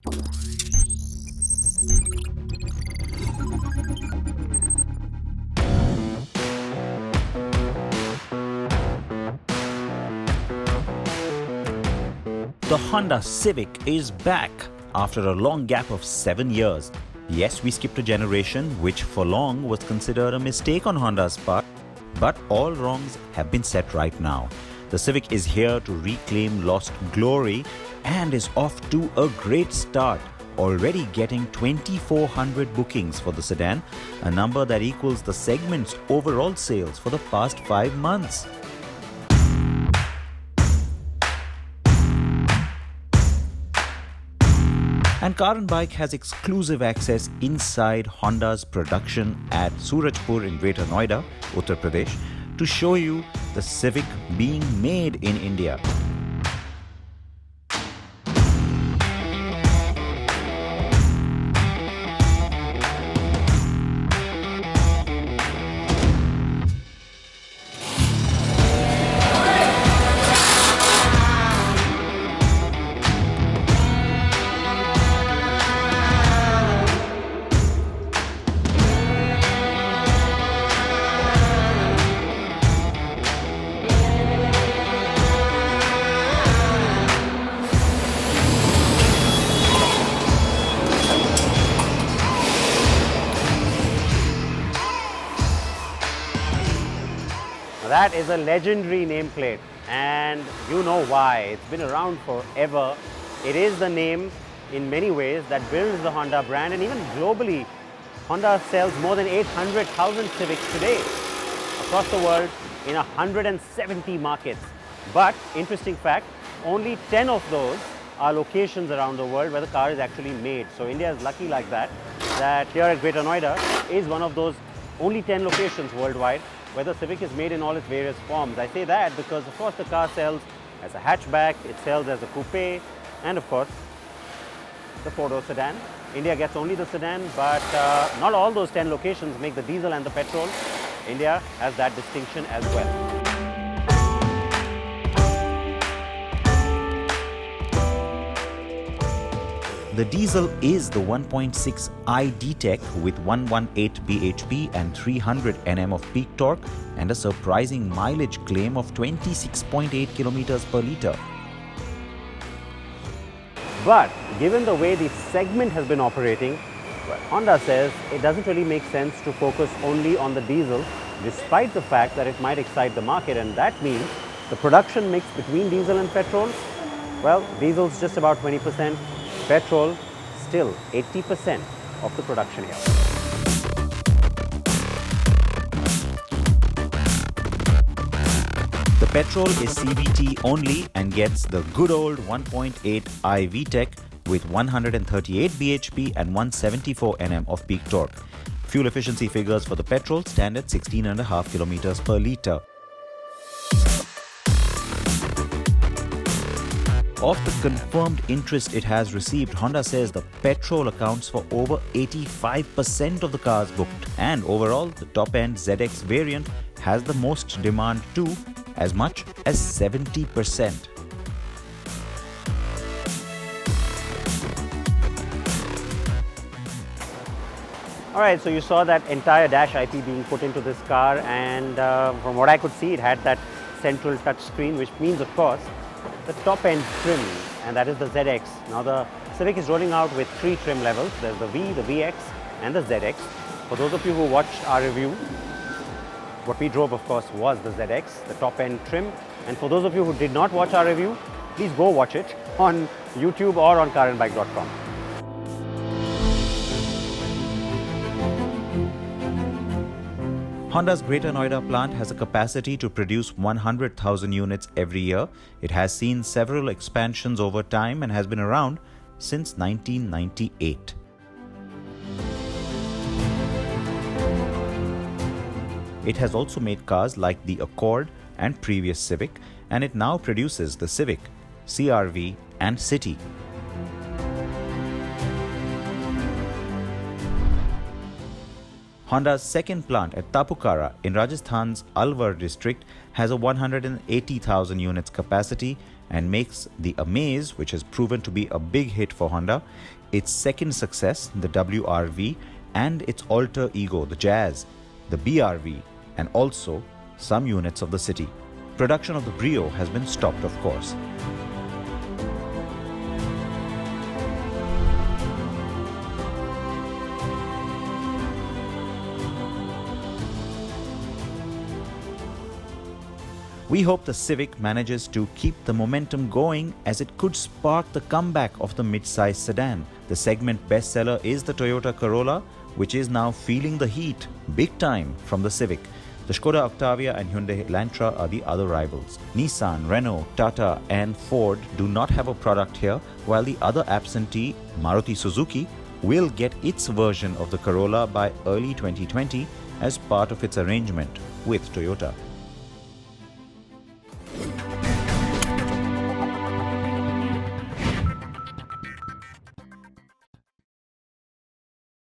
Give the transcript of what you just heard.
The Honda Civic is back after a long gap of 7 years. Yes, we skipped a generation, which for long was considered a mistake on Honda's part, but all wrongs have been set right now. The Civic is here to reclaim lost glory and is off to a great start, already getting 2,400 bookings for the sedan, a number that equals the segment's overall sales for the past 5 months. And carandbike has exclusive access inside Honda's production at Surajpur in Greater Noida, Uttar Pradesh, to show you the Civic being made in India. That is a legendary nameplate, and you know why. It's been around forever. It is the name in many ways that builds the Honda brand, and even globally, Honda sells more than 800,000 Civics today across the world in 170 markets. But interesting fact, only 10 of those are locations around the world where the car is actually made. So India is lucky like that, that here at Greater Noida is one of those only 10 locations worldwide where the Civic is made in all its various forms. I say that because, of course, the car sells as a hatchback, it sells as a coupe, and of course, the four-door sedan. India gets only the sedan, but not all those 10 locations make the diesel and the petrol. India has that distinction as well. The diesel is the 1.6 i-D-Tech with 118 bhp and 300 Nm of peak torque and a surprising mileage claim of 26.8 kilometers per litre. But given the way the segment has been operating, Honda says it doesn't really make sense to focus only on the diesel, despite the fact that it might excite the market, and that means the production mix between diesel and petrol, well, diesel's just about 20%, petrol still 80% of the production here. The petrol is CVT only and gets the good old 1.8 i-V-Tech with 138 bhp and 174 Nm of peak torque. Fuel efficiency figures for the petrol stand at 16.5 kilometers per litre. Of the confirmed interest it has received, Honda says the petrol accounts for over 85% of the cars booked, and overall the top-end ZX variant has the most demand too, as much as 70%. Alright, so you saw that entire dash IP being put into this car, and from what I could see, it had that central touch screen, which means, of course, the top end trim, and that is the ZX. Now the Civic is rolling out with 3 trim levels. There's the V, the VX and the ZX. For those of you who watched our review, what we drove, of course, was the ZX, the top end trim. And for those of you who did not watch our review, please go watch it on YouTube or on carandbike.com. Honda's Greater Noida plant has a capacity to produce 100,000 units every year. It has seen several expansions over time and has been around since 1998. It has also made cars like the Accord and previous Civic, and it now produces the Civic, CR-V and City. Honda's second plant at Tapukara in Rajasthan's Alwar district has a 180,000 units capacity and makes the Amaze, which has proven to be a big hit for Honda, its second success, the WRV, and its alter ego, the Jazz, the BRV, and also some units of the City. Production of the Brio has been stopped, of course. We hope the Civic manages to keep the momentum going, as it could spark the comeback of the mid-size sedan. The segment bestseller is the Toyota Corolla, which is now feeling the heat big time from the Civic. The Skoda Octavia and Hyundai Elantra are the other rivals. Nissan, Renault, Tata and Ford do not have a product here, while the other absentee, Maruti Suzuki, will get its version of the Corolla by early 2020 as part of its arrangement with Toyota.